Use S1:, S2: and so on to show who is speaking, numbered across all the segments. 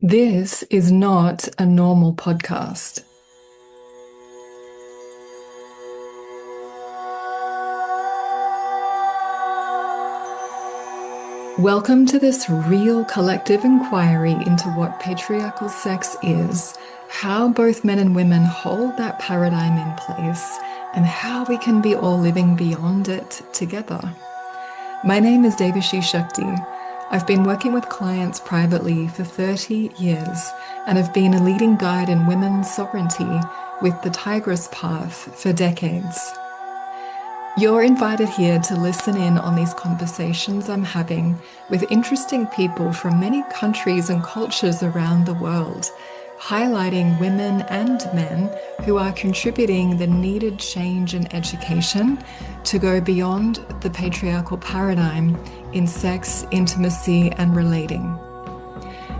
S1: This is not a normal podcast. Welcome to this real collective inquiry into what patriarchal sex is, how both men and women hold that paradigm in place, and how we can be all living beyond it together. My name is Dévashi Shakti. I've been working with clients privately for 30 years and have been a leading guide in women's sovereignty with the Tigress Path for decades. You're invited here to listen in on these conversations I'm having with interesting people from many countries and cultures around the world, highlighting women and men who are contributing the needed change and education to go beyond the patriarchal paradigm in sex, intimacy, and relating.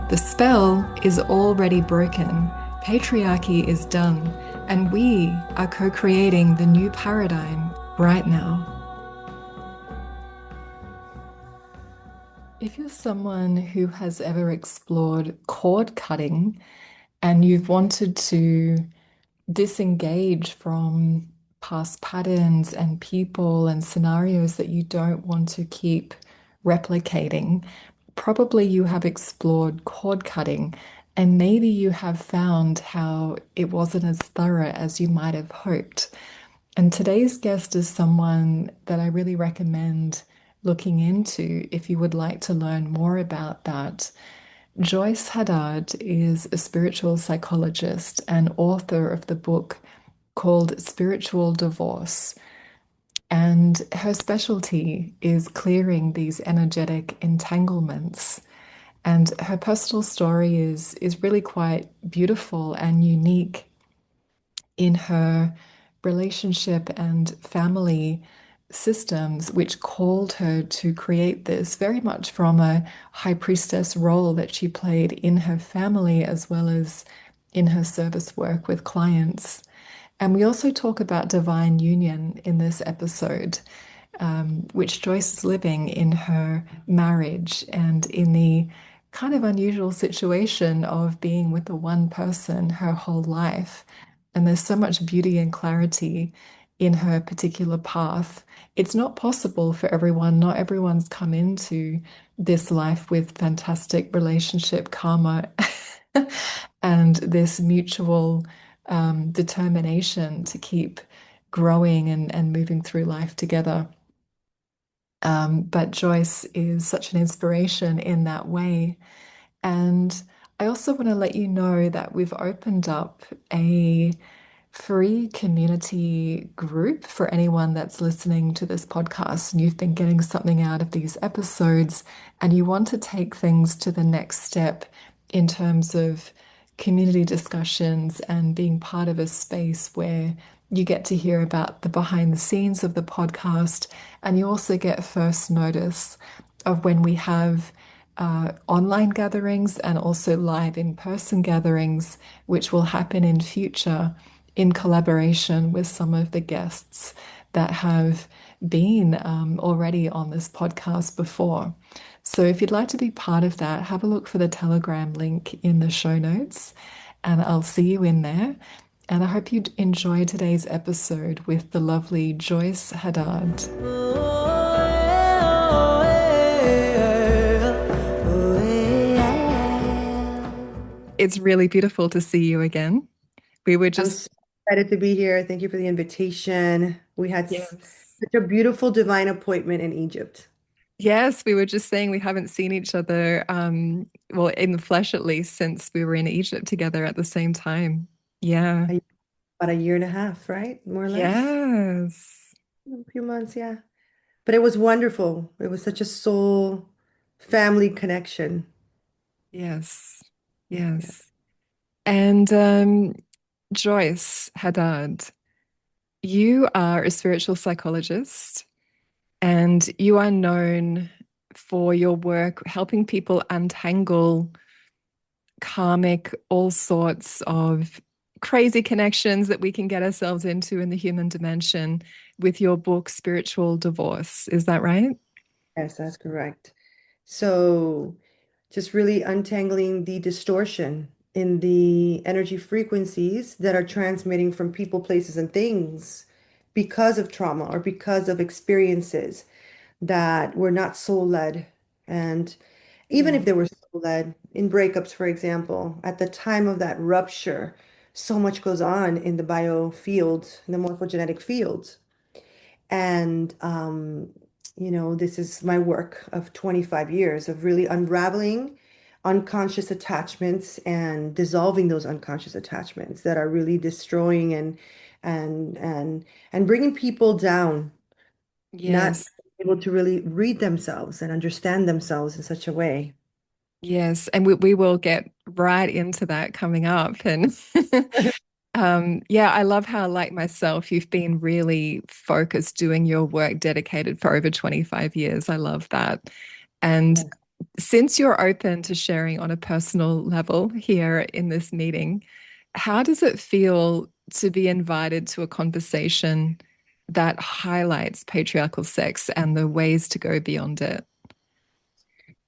S1: The spell is already broken, patriarchy is done, and we are co-creating the new paradigm right now. If you're someone who has ever explored cord cutting and you've wanted to disengage from past patterns and people and scenarios that you don't want to keep replicating, probably you have explored cord cutting and maybe you have found how it wasn't as thorough as you might have hoped. And today's guest is someone that I really recommend looking into if you would like to learn more about that. Joyce Haddad is a spiritual psychologist and author of the book called Spiritual Divorce. And her specialty is clearing these energetic entanglements. And her personal story is really quite beautiful and unique in her relationship and family systems, which called her to create this very much from a high priestess role that she played in her family as well as in her service work with clients. And we also talk about divine union in this episode, which Joyce is living in her marriage and in the kind of unusual situation of being with the one person her whole life. And there's so much beauty and clarity in her particular path. It's not possible for everyone. Not everyone's come into this life with fantastic relationship karma and this mutual determination to keep growing and moving through life together. But Joyce is such an inspiration in that way. And I also want to let you know that we've opened up a free community group for anyone that's listening to this podcast and you've been getting something out of these episodes and you want to take things to the next step in terms of community discussions and being part of a space where you get to hear about the behind the scenes of the podcast and you also get first notice of when we have online gatherings and also live in-person gatherings, which will happen in future in collaboration with some of the guests that have been already on this podcast before. So if you'd like to be part of that, have a look for the Telegram link in the show notes, and I'll see you in there. And I hope you enjoy today's episode with the lovely Joyce Haddad. It's really beautiful to see you again. We were
S2: I'm
S1: just,
S2: so excited to be here. Thank you for the invitation. We had
S1: yes.
S2: such a beautiful divine appointment in Egypt.
S1: Yes, we were just saying we haven't seen each other, well, in the flesh at least, since we were in Egypt together at the same time. Yeah.
S2: A- About a year and a half, right? More or less.
S1: Yes.
S2: A few months, yeah. But it was wonderful. It was such a soul family connection.
S1: Yes.
S2: Yeah.
S1: Yes. And Joyce Haddad, you are a spiritual psychologist and you are known for your work helping people untangle karmic, all sorts of crazy connections that we can get ourselves into in the human dimension with your book, Spiritual Divorce. Is that right?
S2: Yes, that's correct. So just really untangling the distortion in the energy frequencies that are transmitting from people, places, and things because of trauma or because of experiences that were not soul-led. And even
S1: Yeah.
S2: if they were soul-led, in breakups, for example, at the time of that rupture, so much goes on in the bio field, in the morphogenetic fields. And, this is my work of 25 years of really unraveling unconscious attachments and dissolving those unconscious attachments that are really destroying and and bringing people down, not
S1: Yes.
S2: able to really read themselves and understand themselves in such a way.
S1: Yes. And we will get right into that coming up. And yeah, I love how, like myself, you've been really focused doing your work dedicated for over 25 years. I love that. And
S2: Yes.
S1: since you're open to sharing on a personal level here in this meeting, how does it feel to be invited to a conversation that highlights patriarchal sex and the ways to go beyond it?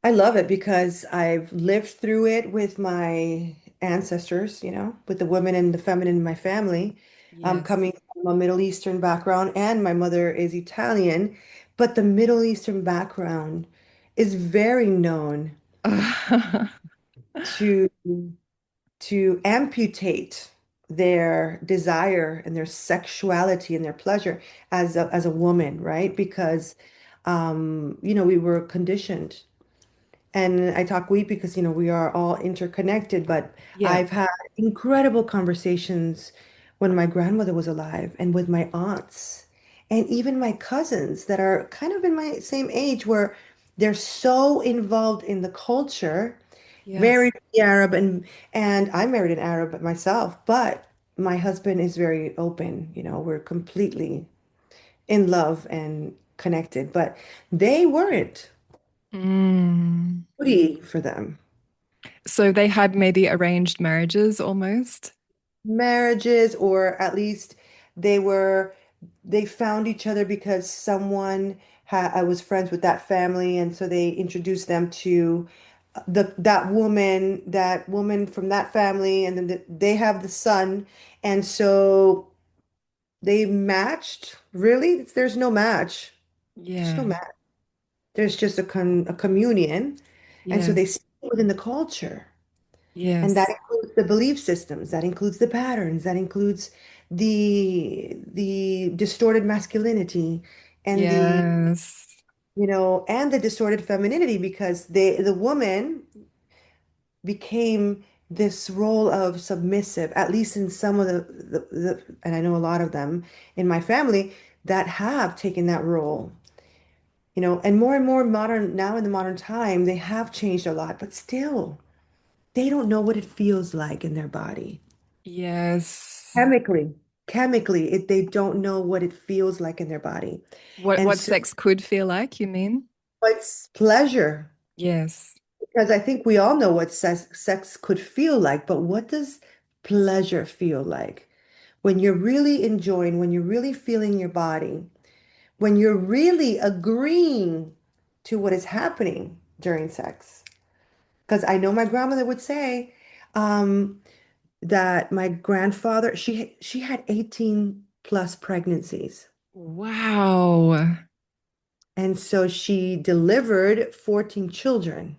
S2: I love it because I've lived through it with my ancestors, with the women and the feminine in my family. I'm
S1: Yes.
S2: coming from a Middle Eastern background, and my mother is Italian, but the Middle Eastern background is very known to amputate their desire and their sexuality and their pleasure as a woman, right? Because we were conditioned. And I talk we because, we are all interconnected, but
S1: Yeah.
S2: I've had incredible conversations when my grandmother was alive and with my aunts and even my cousins that are kind of in my same age where they're so involved in the culture,
S1: Yeah.
S2: married Arab and I married an Arab myself, but my husband is very open, we're completely in love and connected, but they weren't
S1: Mm.
S2: foodie for them.
S1: So they had maybe arranged marriages almost.
S2: Marriages, or at least they found each other because someone I was friends with that family, and so they introduced them to that woman from that family, and then they have the son, and so they matched. Really, there's no match. There's no
S1: Yeah.
S2: match. There's just a communion, and so they
S1: Yes.
S2: stay within the culture. And that
S1: Yes.
S2: includes the belief systems, that includes the patterns, that includes the distorted masculinity and
S1: Yes.
S2: and the distorted femininity because the woman became this role of submissive, at least in some of and I know a lot of them in my family that have taken that role. And more modern now in the modern time, they have changed a lot, but still, they don't know what it feels like in their body.
S1: Yes.
S2: Chemically, chemically, they don't know what it feels like in their body. And
S1: What
S2: so
S1: sex could feel like, you mean?
S2: what's pleasure?
S1: Yes.
S2: Because I think we all know what sex could feel like, but what does pleasure feel like? When you're really enjoying, when you're really feeling your body, when you're really agreeing to what is happening during sex. Because I know my grandmother would say, um, that my grandfather, she had 18 plus pregnancies.
S1: Wow.
S2: And so she delivered 14 children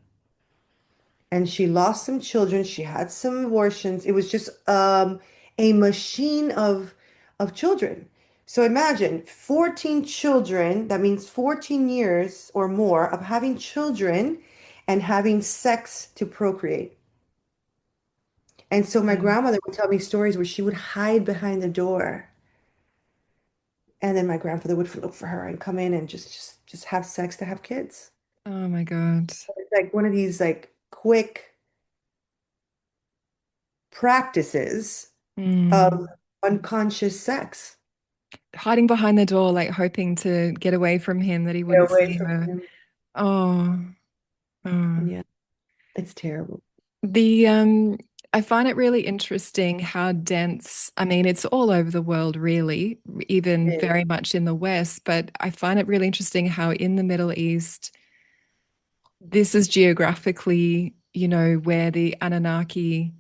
S2: and she lost some children. She had some abortions. It was just a machine of children. So imagine 14 children, that means 14 years or more of having children and having sex to procreate. And so my
S1: Yeah.
S2: grandmother would tell me stories where she would hide behind the door. And then my grandfather would look for her and come in and just have sex to have kids.
S1: Oh my God.
S2: It's like one of these like quick practices of
S1: Mm.
S2: unconscious sex.
S1: Hiding behind the door, like hoping to get away from him that he
S2: Get
S1: wouldn't
S2: away
S1: see
S2: from
S1: her.
S2: him.
S1: Oh, oh.
S2: Yeah, it's terrible.
S1: The I find it really interesting how dense, I mean, it's all over the world, really, even
S2: It
S1: very much in the West, but I find it really interesting how in the Middle East, this is geographically where the Anunnaki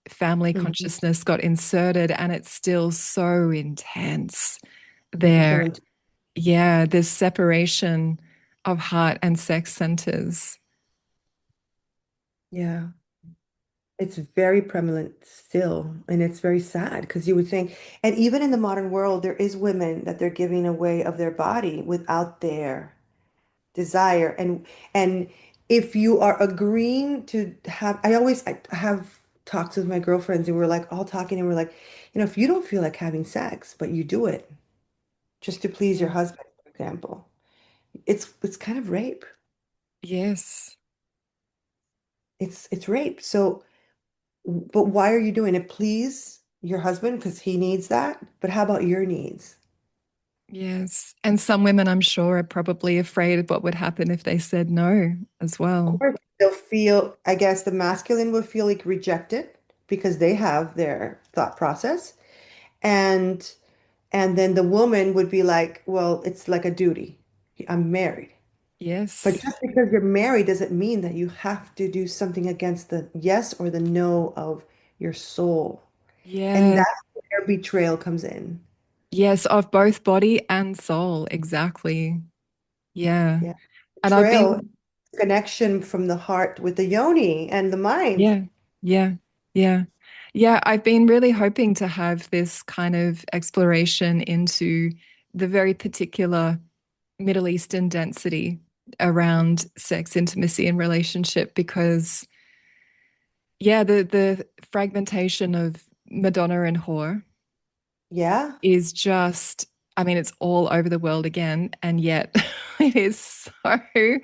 S1: family
S2: Mhm.
S1: consciousness got inserted, and it's still so intense
S2: So
S1: there. Yeah, there's separation of heart and sex centers.
S2: yeah. It's very prevalent still, and it's very sad because you would think, and even in the modern world, there is women that they're giving away of their body without their desire. And if you are agreeing to have, I have talks with my girlfriends, and we're like all talking, and we're like, if you don't feel like having sex, but you do it just to please your
S1: Yeah.
S2: husband, for example, it's kind of rape.
S1: Yes.
S2: It's rape. So. But why are you doing it? Please your husband because he needs that. But how about your needs?
S1: Yes. And some women, I'm sure, are probably afraid of what would happen if they said no as
S2: Of
S1: well.
S2: course, they'll feel, I guess the masculine will feel like rejected because they have their thought process. And and then the woman would be like, well, it's like a duty. I'm married. But
S1: Yes.
S2: just because you're married doesn't mean that you have to do something against the yes or the no of your soul. And
S1: Yeah.
S2: that's where betrayal comes in.
S1: Yes, of both body and soul. Exactly. Yeah.
S2: Yeah.
S1: And I've
S2: Betrayal,
S1: been,
S2: connection from the heart with the yoni and the mind.
S1: yeah, yeah, yeah. Yeah, I've been really hoping to have this kind of exploration into the very particular Middle Eastern density around sex, intimacy, and relationship because, yeah, the fragmentation of Madonna and whore
S2: Yeah,
S1: is just, I mean, it's all over the world again, and yet it is so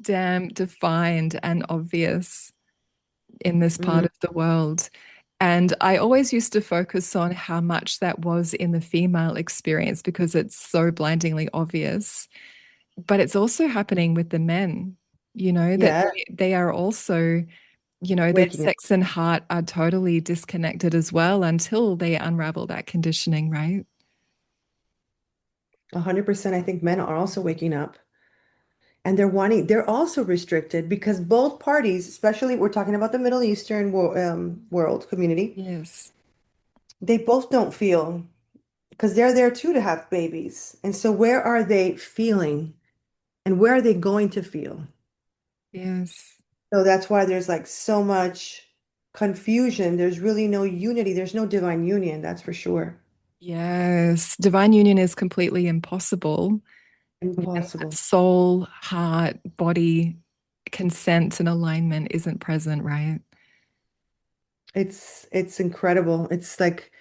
S1: damn defined and obvious in this part
S2: mm,
S1: of the world. And I always used to focus on how much that was in the female experience because it's so blindingly obvious. But it's also happening with the men, that
S2: yeah,
S1: they are also, their
S2: waking up.
S1: sex and heart are totally disconnected as well until they unravel that conditioning, right?
S2: 100%. I think men are also waking up and they're also restricted because both parties, especially we're talking about the Middle Eastern world community,
S1: Yes.
S2: they both don't feel because they're there too to have babies. And so where are they feeling and where are they going to feel?
S1: Yes.
S2: So that's why there's like so much confusion. There's really no unity. There's no divine union, that's for sure.
S1: Yes. Divine union is completely impossible when that
S2: Impossible.
S1: soul, heart, body consent and alignment isn't present, right?
S2: It's incredible. It's like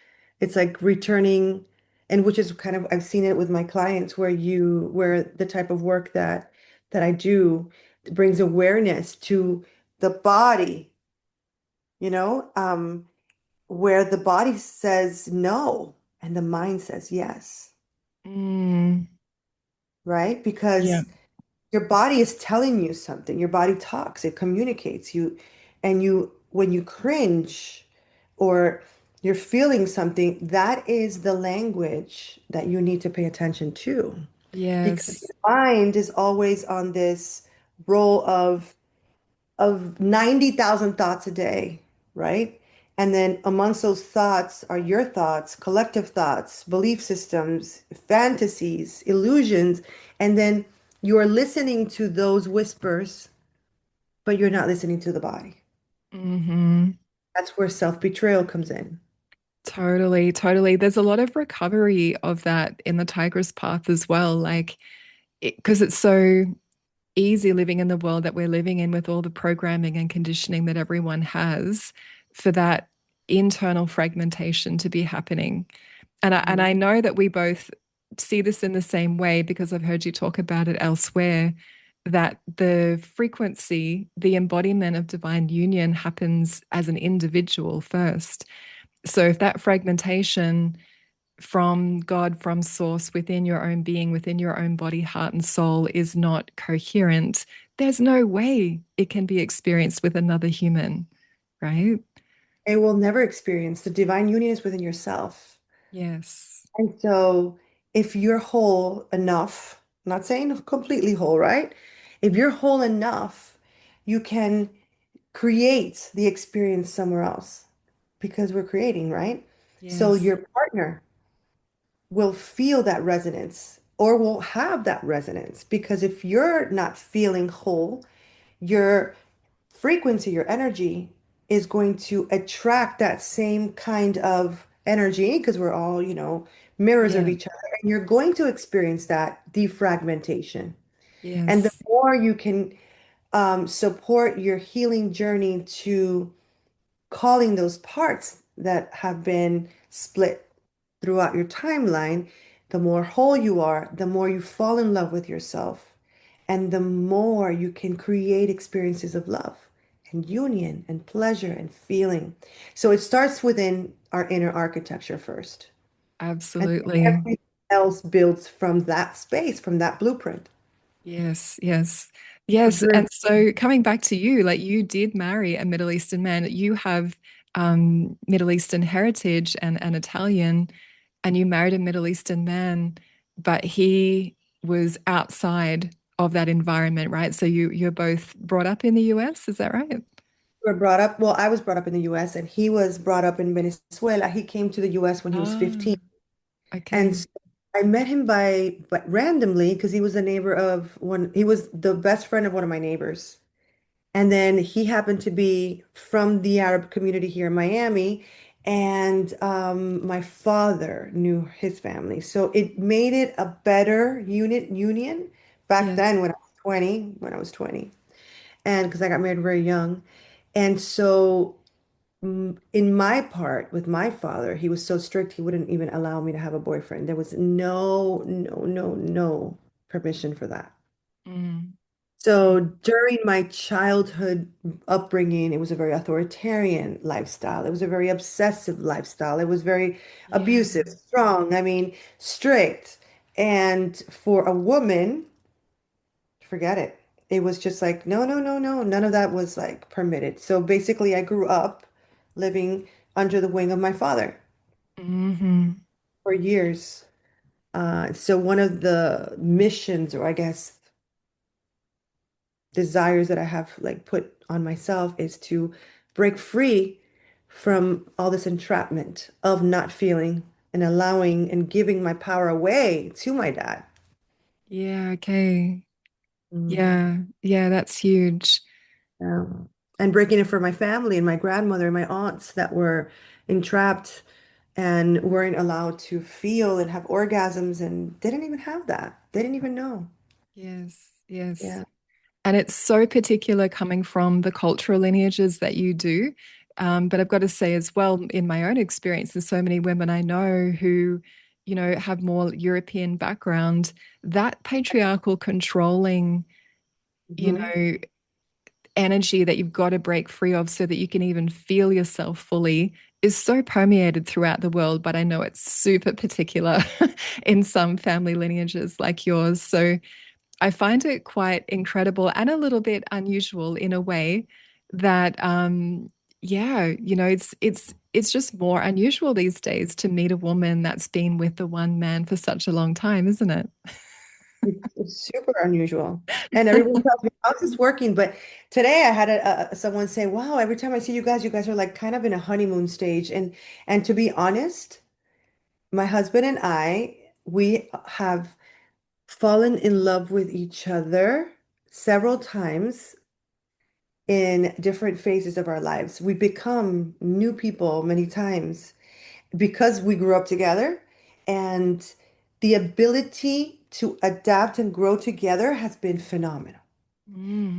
S2: returning, and which is kind of I've seen it with my clients where the type of work that I do brings awareness to the body, you know, where the body says no and the mind says yes,
S1: Mm,
S2: right?
S1: yeah.
S2: Because your body is telling you something. Your body talks, it communicates you, and when you cringe or you're feeling something, that is the language that you need to pay attention to. Because
S1: Yes.
S2: your mind is always on this roll of 90,000 thoughts a day, right? And then amongst those thoughts are your thoughts, collective thoughts, belief systems, fantasies, illusions. And then you're listening to those whispers, but you're not listening to the body.
S1: Hmm.
S2: That's where self-betrayal comes in.
S1: Totally, totally. There's a lot of recovery of that in the Tigress path as well. Like, because it's so easy living in the world that we're living in with all the programming and conditioning that everyone has for that internal fragmentation to be happening. And I
S2: Mhm.
S1: know that we both see this in the same way because I've heard you talk about it elsewhere, that the frequency, the embodiment of divine union happens as an individual first. So if that fragmentation from God, from source within your own being, within your own body, heart, and soul is not coherent, there's no way it can be experienced with another human, right?
S2: It will never experience the divine union is within yourself.
S1: Yes.
S2: And so if you're whole enough, I'm not saying completely whole, right? If you're whole enough, you can create the experience somewhere else because we're creating, right? So
S1: Yes.
S2: your partner will feel that resonance or will have that resonance because if you're not feeling whole, your frequency, your energy is going to attract that same kind of energy because we're all, mirrors of
S1: Yeah.
S2: each other. And you're going to experience that defragmentation. And the
S1: Yes.
S2: more you can support your healing journey to calling those parts that have been split throughout your timeline, the more whole you are, the more you fall in love with yourself, and the more you can create experiences of love and union and pleasure and feeling. So it starts within our inner architecture first. And
S1: Absolutely.
S2: everything else builds from that space, from that blueprint.
S1: Yes, yes,
S2: It's
S1: yes.
S2: very
S1: And so coming back to you, like you did marry a Middle Eastern man. You have Middle Eastern heritage and Italian, and you married a Middle Eastern man, but he was outside of that environment, right? So you're both brought up in the US, is that right?
S2: were brought up, well, I was brought up in the US and he was brought up in Venezuela. He came to the US when he was
S1: Ah,
S2: 15. And
S1: okay.
S2: so I met him but randomly because he was a neighbor of one, he was the best friend of one of my neighbors. And then he happened to be from the Arab community here in Miami. And my father knew his family. So it made it a better union back
S1: Yes.
S2: then when I was 20. And because I got married very young. And so in my part with my father, he was so strict, he wouldn't even allow me to have a boyfriend. There was no permission for that.
S1: Mm,
S2: So
S1: mm.
S2: during my childhood upbringing, it was a very authoritarian lifestyle. It was a very obsessive lifestyle. It was very
S1: Yeah.
S2: abusive, strong, I mean, strict. And for a woman, forget it. It was just like, no, no, no, no. None of that was like permitted. So basically, I grew up living under the wing of my father
S1: Hmm.
S2: for years. So one of the missions, or I guess desires that I have like put on myself is to break free from all this entrapment of not feeling and allowing and giving my power away to my dad.
S1: Yeah, okay.
S2: Mm.
S1: Yeah, yeah, that's huge.
S2: And breaking it for my family and my grandmother and my aunts that were entrapped and weren't allowed to feel and have orgasms and didn't even have that. They didn't even know.
S1: Yes, yes.
S2: Yeah.
S1: And it's so particular coming from the cultural lineages that you do. But I've got to say as well, in my own experience, there's so many women I know who, have more European background. That patriarchal controlling, you
S2: Hmm.
S1: know, energy that you've got to break free of so that you can even feel yourself fully is so permeated throughout the world. But I know it's super particular in some family lineages like yours. So I find it quite incredible and a little bit unusual in a way that yeah, it's just more unusual these days to meet a woman that's been with the one man for such a long time, isn't it?
S2: It's super unusual. And everyone tells me, how's this working? But today I had someone say, wow, every time I see you guys are like kind of in a honeymoon stage. And to be honest, my husband and I, we have fallen in love with each other several times in different phases of our lives. We become new people many times because we grew up together, and the ability to adapt and grow together has been phenomenal.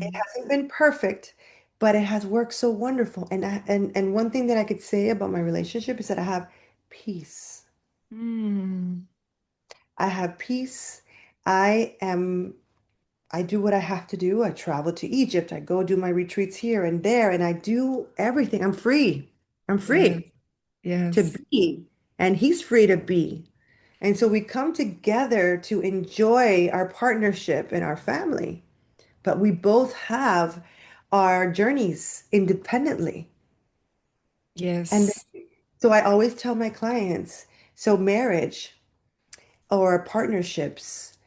S2: It
S1: Mm,
S2: hasn't been perfect, but it has worked so wonderful. And one thing that I could say about my relationship is that I have peace.
S1: mm,
S2: I have peace. I am I do what I have to do. I travel to Egypt. I go do my retreats here and there, and I do everything. I'm free. I'm
S1: yes,
S2: free to
S1: yes,
S2: be, and he's free to be. And so we come together to enjoy our partnership and our family, but we both have our journeys independently. And
S1: yes,
S2: so I always tell my clients, so marriage or partnerships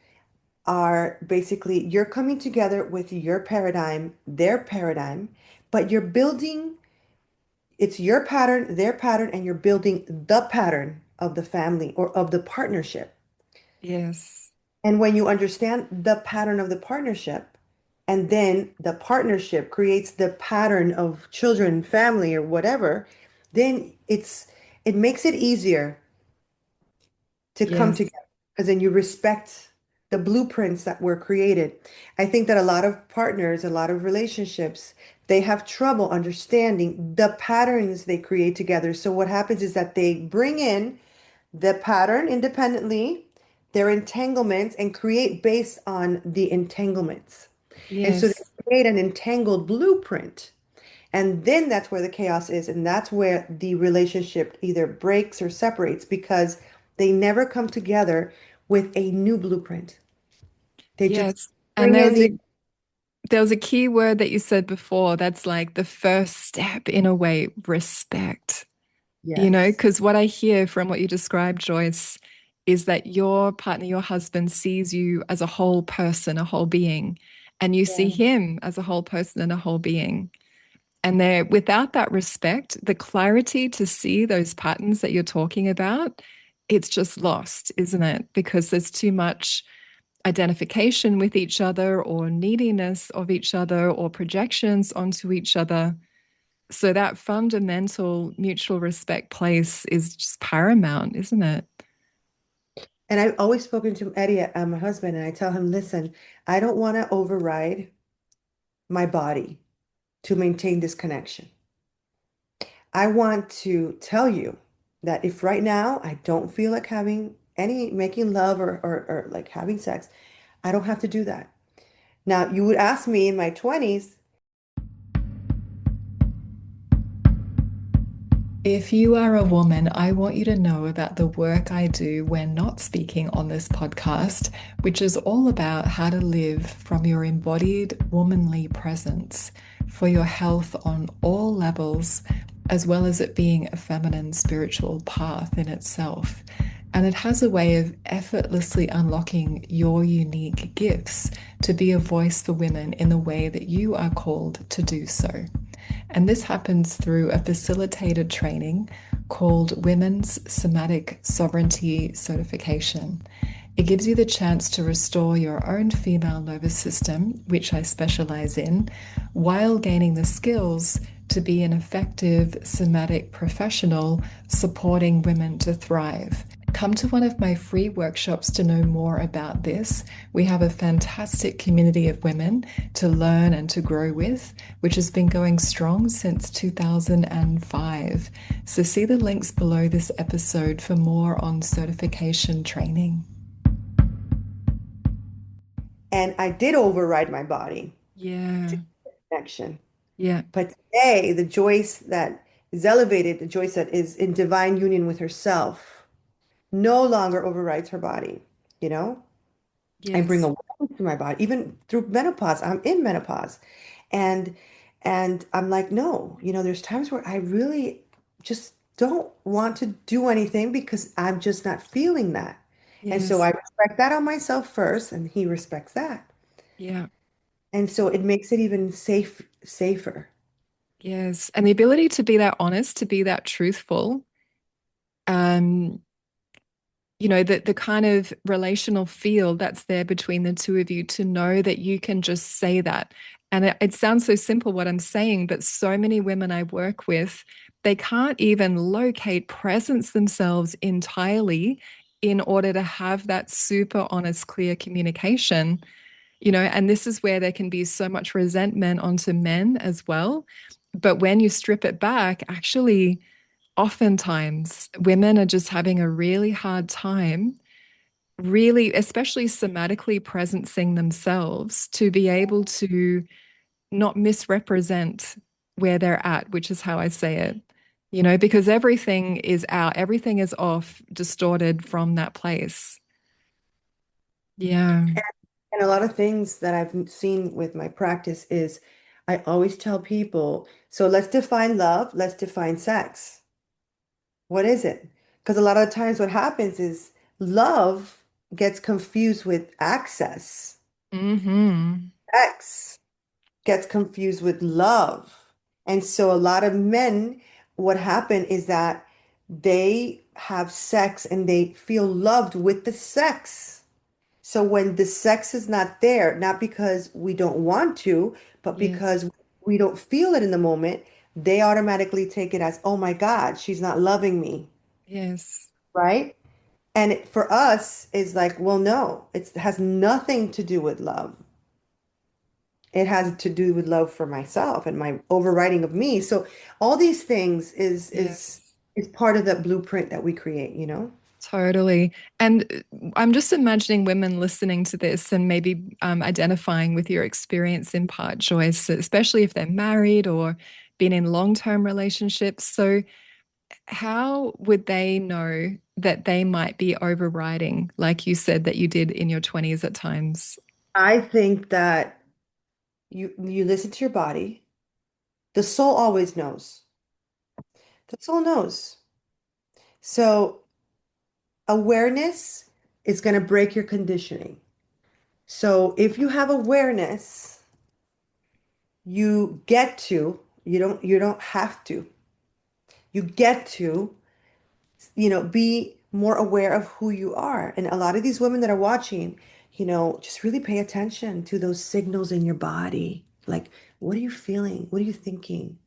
S2: are basically you're coming together with your paradigm, their paradigm, but you're building, it's your pattern, their pattern, and you're building the pattern of the family or of the partnership.
S1: Yes.
S2: And when you understand the pattern of the partnership, and then the partnership creates the pattern of children, family, or whatever, then it makes it easier to come
S1: Yes.
S2: together because then you respect the blueprints that were created. I think that a lot of partners, a lot of relationships, they have trouble understanding the patterns they create together. So what happens is that they bring in the pattern independently, their entanglements, and create based on the entanglements. And so they
S1: Yes.
S2: create an entangled blueprint. And then that's where the chaos is. And that's where the relationship either breaks or separates because they never come together with a new blueprint. They just
S1: Yes. And
S2: bring in the,
S1: there was a key word that you said before that's like the first step in a way, respect.
S2: yes,
S1: Because what I hear from what you described, Joyce, is that your partner, your husband sees you as a whole person, a whole being, and you see
S2: yeah.
S1: him as a whole person and a whole being. And there, without that respect, the clarity to see those patterns that you're talking about, it's just lost, isn't it? Because there's too much identification with each other or neediness of each other or projections onto each other. So that fundamental mutual respect place is just paramount, isn't it?
S2: And I've always spoken to Eddie, my husband, and I tell him, listen, I don't want to override my body to maintain this connection. I want to tell you that if right now I don't feel like having any making love or like having sex, I don't have to do that. Now, you would ask me in my 20s,
S1: If you are a woman, I want you to know about the work I do when not speaking on this podcast, which is all about how to live from your embodied womanly presence for your health on all levels, as well as it being a feminine spiritual path in itself. And it has a way of effortlessly unlocking your unique gifts to be a voice for women in the way that you are called to do so. And this happens through a facilitated training called Women's Somatic Sovereignty Certification. It gives you the chance to restore your own female nervous system, which I specialize in, while gaining the skills to be an effective somatic professional supporting women to thrive. Come to one of my free workshops to know more about this. We have a fantastic community of women to learn and to grow with, which has been going strong since 2005. So see the links below this episode for more on certification training.
S2: and I did override my body to
S1: Yeah,
S2: connection.
S1: yeah,
S2: But today, the Joyce that is elevated, the Joyce that is in divine union with herself, no longer overrides her body. You know, I bring
S1: yes,
S2: awareness to my body, even through menopause. I'm in menopause, and I'm like, no, there's times where I really just don't want to do anything because I'm just not feeling that. And so
S1: yes,
S2: I respect that on myself first, and he respects that.
S1: yeah,
S2: And so it makes it even safer.
S1: yes. And the ability to be that honest, to be that truthful, um, the kind of relational field that's there between the two of you to know that you can just say that. And it sounds so simple what I'm saying, but so many women I work with, they can't even locate presence themselves entirely in order to have that super honest, clear communication. And this is where there can be so much resentment onto men as well. But when you strip it back, actually, oftentimes women are just having a really hard time, really, especially somatically presencing themselves to be able to not misrepresent where they're at, which is how I say it. Because everything is out, everything is off, distorted from that place. Yeah.
S2: And a lot of things that I've seen with my practice is I always tell people, so let's define love, let's define sex. What is it? Because a lot of times what happens is love gets confused with access.
S1: Hmm.
S2: Sex gets confused with love. And so a lot of men, what happened is that they have sex and they feel loved with the sex. So when the sex is not there, not because we don't want to, but
S1: Yes.
S2: because we don't feel it in the moment, they automatically take it as, oh my God, she's not loving me,
S1: Yes.
S2: right? And for us, is like, well, no, it has nothing to do with love. It has to do with love for myself and my overriding of me. So all these things
S1: Yes.
S2: is part of that blueprint that we create, you know?
S1: Totally. And I'm just imagining women listening to this and maybe identifying with your experience in part, Joyce, especially if they're married or been in long-term relationships. So, how would they know that they might be overriding, like you said that you did in your 20s at times?
S2: I think that you listen to your body. The soul always knows. The soul knows. So awareness is going to break your conditioning. So if you have awareness, you don't have to. You get to, be more aware of who you are. And a lot of these women that are watching, just really pay attention to those signals in your body. Like, what are you feeling? What are you thinking?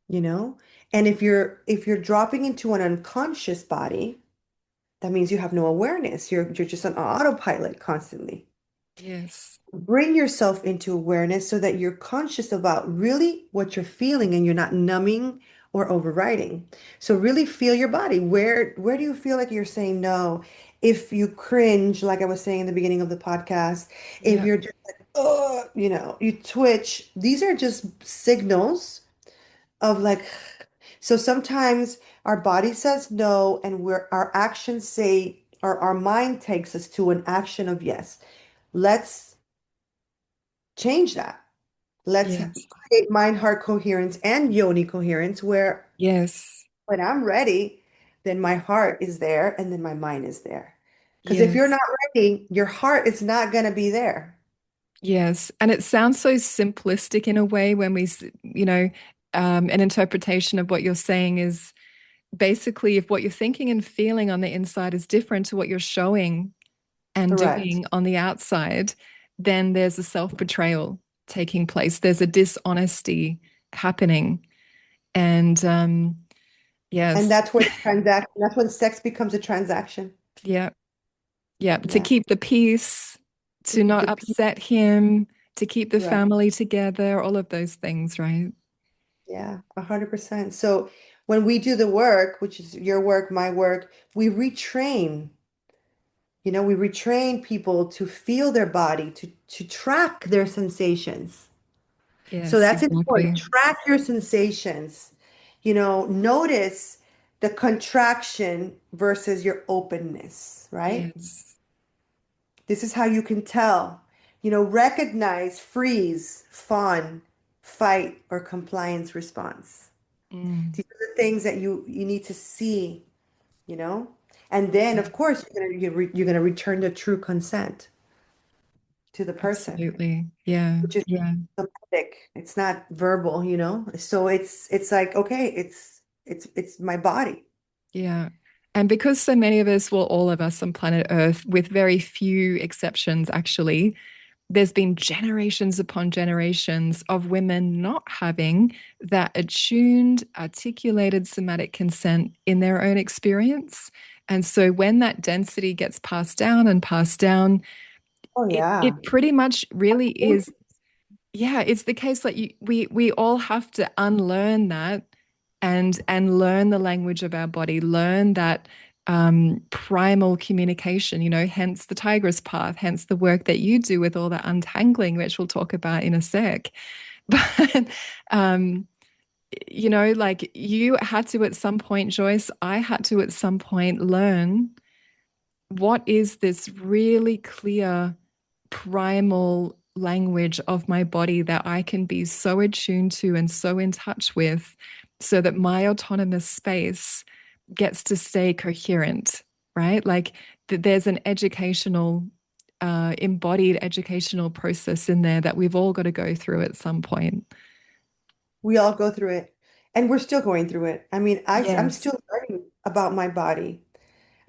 S2: You know? And if you're dropping into an unconscious body, that means you have no awareness. You're just on autopilot constantly.
S1: Yes.
S2: Bring yourself into awareness so that you're conscious about really what you're feeling and you're not numbing or overriding. So really feel your body. Where do you feel like you're saying no? If you cringe, like I was saying in the beginning of the podcast, if
S1: Yeah.
S2: you're just like, oh, you twitch, these are just signals of like, so sometimes our body says no, and our actions say, or our mind takes us to an action of yes. Let's change that. Let's
S1: Yes.
S2: create mind heart coherence and yoni coherence where
S1: Yes.
S2: when I'm ready, then my heart is there and then my mind is there. Because if you're
S1: Yes.
S2: not ready, your heart is not going to be there.
S1: Yes. And it sounds so simplistic in a way when an interpretation of what you're saying is basically if what you're thinking and feeling on the inside is different to what you're showing and
S2: Correct.
S1: doing on the outside, then there's a self-betrayal taking place. There's a dishonesty happening. And
S2: And
S1: yes,
S2: that's when that's when sex becomes a transaction.
S1: yeah, yeah, to
S2: Yeah.
S1: keep the peace,
S2: To
S1: to
S2: keep
S1: not
S2: the peace.
S1: upset him, to keep the
S2: Right.
S1: family together, all of those things, right?
S2: Yeah, 100%. So when we do the work, which is your work, my work, we retrain. We retrain people to feel their body, to track their sensations. So
S1: Yes,
S2: that's important.
S1: exactly.
S2: Track your sensations. Notice the contraction versus your openness, right?
S1: Yes.
S2: This is how you can tell. Recognize freeze, fawn, fight, or compliance response.
S1: Mm,
S2: These are the things that you need to see, you know? And then,
S1: yeah,
S2: of course, you're gonna return the true consent to the person,
S1: absolutely. Yeah,
S2: which is
S1: yeah.
S2: somatic. It's not verbal. So it's like, okay, it's my body.
S1: Yeah. And because so many of us, well, all of us on planet Earth, with very few exceptions, actually, there's been generations upon generations of women not having that attuned, articulated somatic consent in their own experience. And so when that density gets passed down,
S2: Oh yeah.
S1: it pretty much really is, yeah, it's the case that we all have to unlearn that and learn the language of our body, learn that primal communication, hence the tigress path, hence the work that you do with all that untangling, which we'll talk about in a sec. But um, like you had to at some point, Joyce, I had to at some point learn what is this really clear primal language of my body that I can be so attuned to and so in touch with so that my autonomous space gets to stay coherent, right? Like there's an educational, embodied educational process in there that we've all got to go through at some point.
S2: We all go through it. And we're still going through it. I mean, I'm
S1: Yes.
S2: still learning about my body.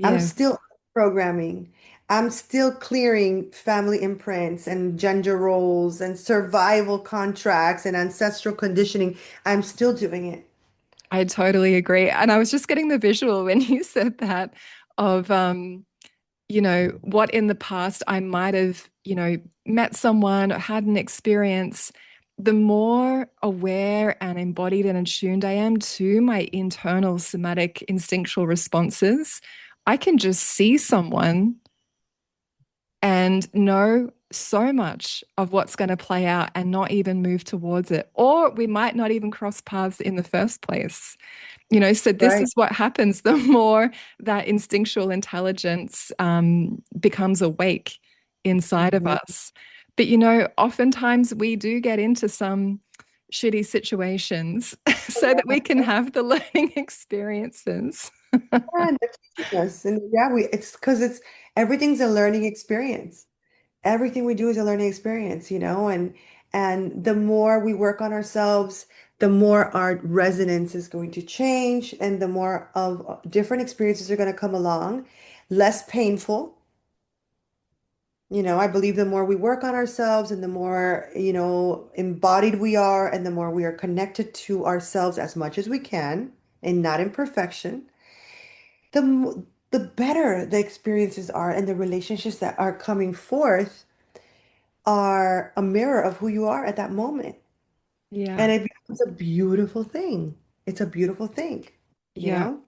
S2: I'm
S1: Yes.
S2: still programming. I'm still clearing family imprints and gender roles and survival contracts and ancestral conditioning. I'm still doing it.
S1: I totally agree. And I was just getting the visual when you said that of what in the past I might have, met someone or had an experience. The more aware and embodied and attuned I am to my internal somatic instinctual responses, I can just see someone and know so much of what's going to play out and not even move towards it. Or we might not even cross paths in the first place. So this
S2: Right.
S1: is what happens the more that instinctual intelligence becomes awake inside of
S2: Mhm.
S1: us. But, oftentimes we do get into some shitty situations so that we can have the learning experiences.
S2: Yeah, and they're teaching us. And yeah, it's because everything's a learning experience. Everything we do is a learning experience, and the more we work on ourselves, the more our resonance is going to change, and the more of different experiences are going to come along, less painful. I believe the more we work on ourselves and the more, embodied we are, and the more we are connected to ourselves as much as we can, and not in perfection, the better the experiences are, and the relationships that are coming forth are a mirror of who you are at that moment.
S1: Yeah.
S2: And it becomes a beautiful thing. It's a beautiful thing, you
S1: Yeah.
S2: know?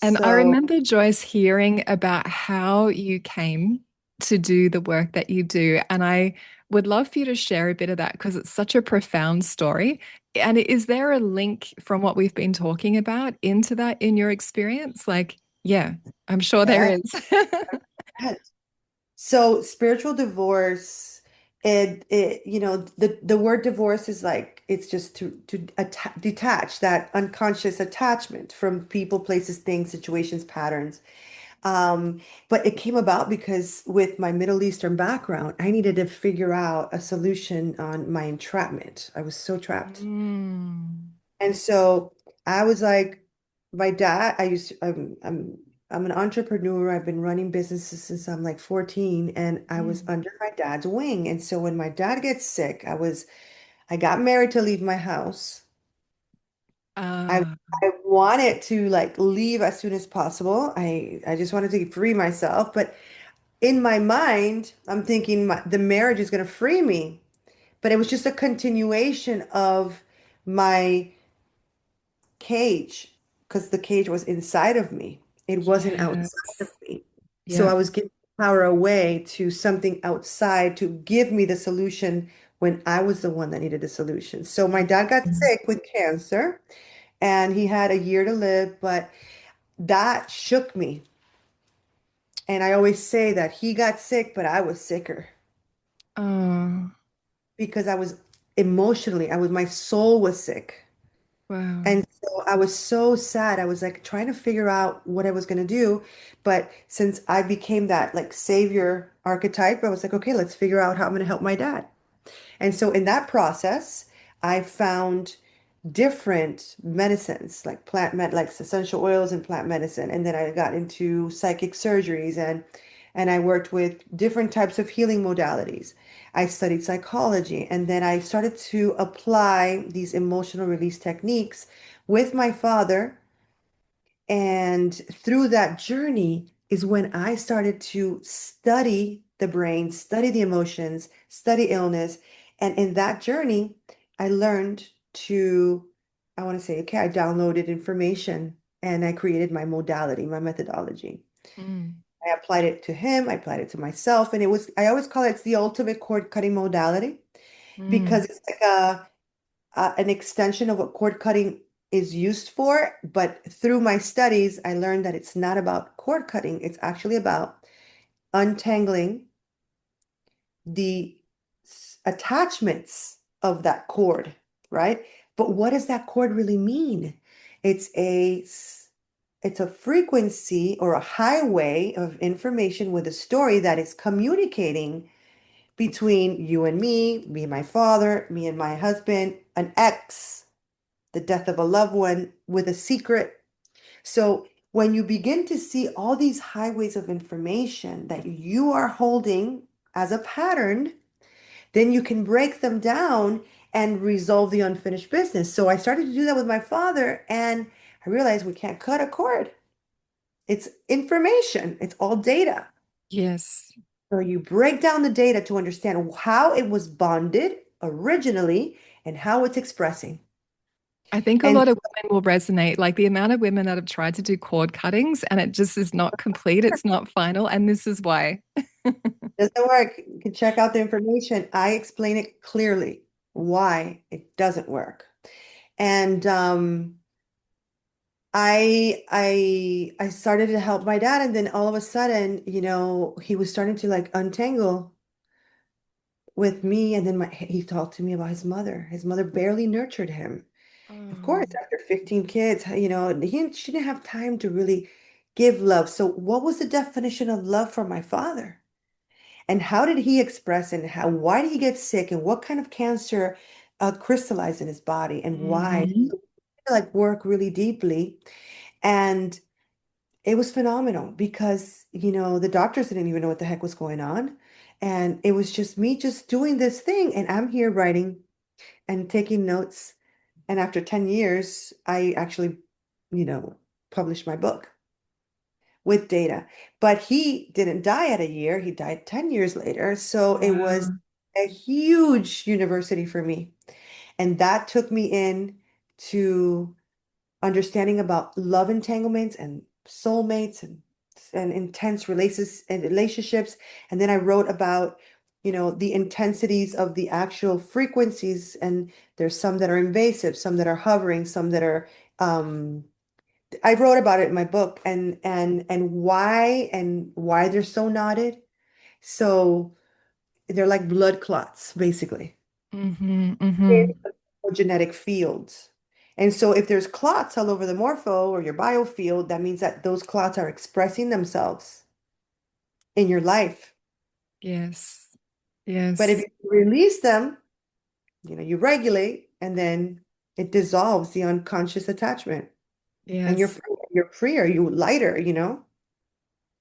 S1: And I
S2: So,
S1: remember, Joyce, hearing about how you came to do the work that you do. And I would love for you to share a bit of that because it's such a profound story. And is there a link from what we've been talking about into that in your experience? Like, yeah, I'm sure there
S2: yeah.
S1: is.
S2: So spiritual divorce, the word divorce is like it's just to detach that unconscious attachment from people, places, things, situations, patterns. Um, but it came about because with my Middle Eastern background, I needed to figure out a solution on my entrapment. I was so trapped.
S1: Mm,
S2: And so I was like, my dad, I'm an entrepreneur. I've been running businesses since I'm like 14, and I was
S1: mm.
S2: under my dad's wing. And so when my dad gets sick, I got married to leave my house. I
S1: Uh,
S2: I wanted to like leave as soon as possible. I just wanted to free myself, but in my mind, I'm thinking the marriage is going to free me. But it was just a continuation of my cage because the cage was inside of me. It wasn't outside of
S1: yes.
S2: me. So
S1: Yeah.
S2: I was giving power away to something outside to give me the solution when I was the one that needed the solution. So my dad got
S1: Mm.
S2: sick with cancer and he had a year to live, but that shook me. And I always say that he got sick, but I was sicker
S1: Oh,
S2: because my soul was sick.
S1: wow.
S2: And so I was so sad. I was like trying to figure out what I was going to do. But since I became that like savior archetype, I was like, okay, let's figure out how I'm going to help my dad. And so in that process, I found different medicines like like essential oils and plant medicine. And then I got into psychic surgeries and I worked with different types of healing modalities. I studied psychology and then I started to apply these emotional release techniques with my father, and through that journey is when I started to study the brain, study the emotions, study illness. And in that journey, I learned I want to say, okay, I downloaded information and I created my modality, my methodology.
S1: Mm,
S2: I applied it to him, I applied it to myself, and I always call it it's the ultimate cord cutting modality because
S1: mm,
S2: it's like an extension of what cord cutting is used for. But through my studies, I learned that it's not about cord cutting. It's actually about untangling the attachments of that cord, right? But what does that cord really mean? It's a it's a frequency or a highway of information with a story that is communicating between you and me and my father, me and my husband. an ex, the death of a loved one with a secret. So when you begin to see all these highways of information that you are holding as a pattern, then you can break them down and resolve the unfinished business. So I started to do that with my father, and I realized we can't cut a cord. It's information, it's all data.
S1: Yes.
S2: So you break down the data to understand how it was bonded originally and how it's expressing.
S1: I think a
S2: And
S1: lot of women will resonate, like the amount of women that have tried to do cord cuttings and it just is not complete, it's not final, and this is why.
S2: doesn't work. You can check out the information. I explain it clearly why it doesn't work. And I started to help my dad, and then all of a sudden, he was starting to like untangle with me, and then he talked to me about his mother. His mother barely nurtured him. Of course,
S1: Oh.
S2: after 15 kids, she didn't have time to really give love. So what was the definition of love for my father? And how did he express and why did he get sick and what kind of cancer crystallized in his body and why?
S1: Mhm.
S2: Like work really deeply. And it was phenomenal because, the doctors didn't even know what the heck was going on. And it was just me just doing this thing. And I'm here writing and taking notes. And after 10 years, I actually, you know, published my book with data. But he didn't die at a year, he died 10 years later. So it was
S1: Wow.
S2: a huge university for me. And that took me in to understanding about love entanglements and soulmates and intense relationships. And then I wrote about, the intensities of the actual frequencies. And there's some that are invasive, some that are hovering, some that are I wrote about it in my book and why they're so knotted. So they're like blood clots, basically,
S1: Hmm.
S2: in
S1: Hmm.
S2: genetic fields. And so if there's clots all over the morpho or your biofield, that means that those clots are expressing themselves in your life.
S1: Yes.
S2: But if
S1: Yes.
S2: you release them, you regulate and then it dissolves the unconscious attachment and you're
S1: Yes.
S2: free, you're freer, you're lighter.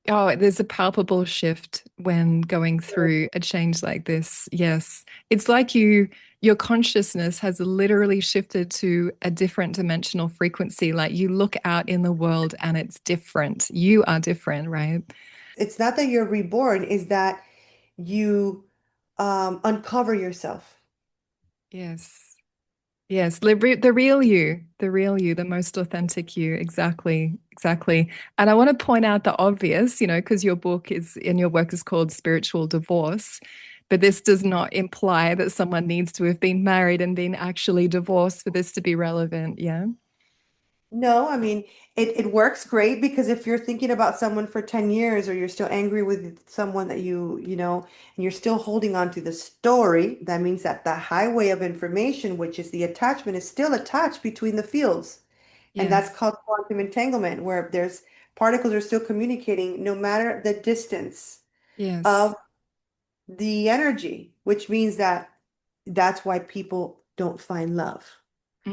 S1: Oh, there's a palpable shift when going through a change like this. Yes. It's like your consciousness has literally shifted to a different dimensional frequency. Like you look out in the world and it's different. You are different, right?
S2: It's not that you're reborn, is that you uncover yourself.
S1: Yes. Yes, the real you, the most authentic you. Exactly, exactly. And I want to point out the obvious, because your book is and your work is called Spiritual Divorce, but this does not imply that someone needs to have been married and been actually divorced for this to be relevant. Yeah.
S2: No, I mean, it works great because if you're thinking about someone for 10 years or you're still angry with someone that and you're still holding on to the story, that means that the highway of information, which is the attachment, is still attached between the fields. And that's
S1: Yes.
S2: called quantum entanglement, where there's particles are still communicating no matter the distance
S1: Yes.
S2: of the energy, which means that that's why people don't find love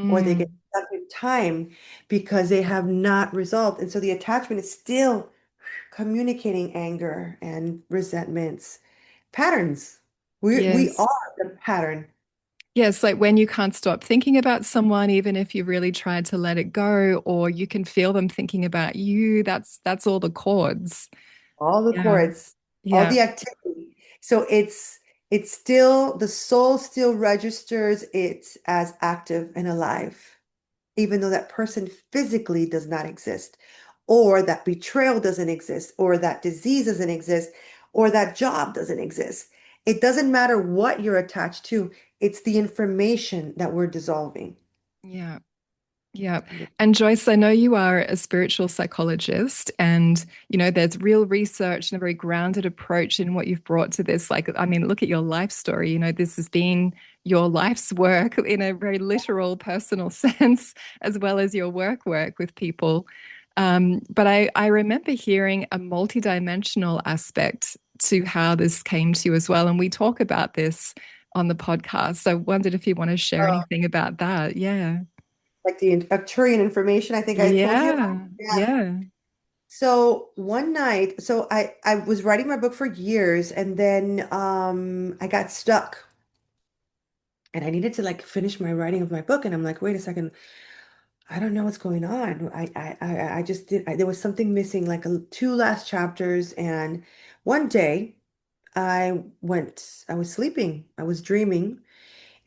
S2: or they get
S1: Mm.
S2: stuck in time because they have not resolved. And so the attachment is still communicating anger and resentments, patterns. We
S1: Yes.
S2: are the pattern.
S1: Yes, like when you can't stop thinking about someone, even if you really tried to let it go, or you can feel them thinking about you, that's all the chords.
S2: All the
S1: Yeah.
S2: chords, all
S1: Yeah.
S2: the activity. So it's still the soul still registers it as active and alive, even though that person physically does not exist, or that betrayal doesn't exist, or that disease doesn't exist, or that job doesn't exist. It doesn't matter what you're attached to, it's the information that we're dissolving.
S1: Yeah. Yeah. And Joyce, I know you are a spiritual psychologist, and there's real research and a very grounded approach in what you've brought to this. Like, I mean, look at your life story. This has been your life's work in a very literal, personal sense, as well as your work with people. But I remember hearing a multidimensional aspect to how this came to you as well. And we talk about this on the podcast. So I wondered if you want to share
S2: Oh,
S1: anything about that. Yeah.
S2: like the Arcturian information I think I told you about.
S1: Yeah.
S2: Yeah.
S1: Yeah.
S2: So one night, so I was writing my book for years and then I got stuck and I needed to like finish my writing of my book and I'm like, wait a second, I don't know what's going on. I just did there was something missing like two last chapters and one day I was sleeping, I was dreaming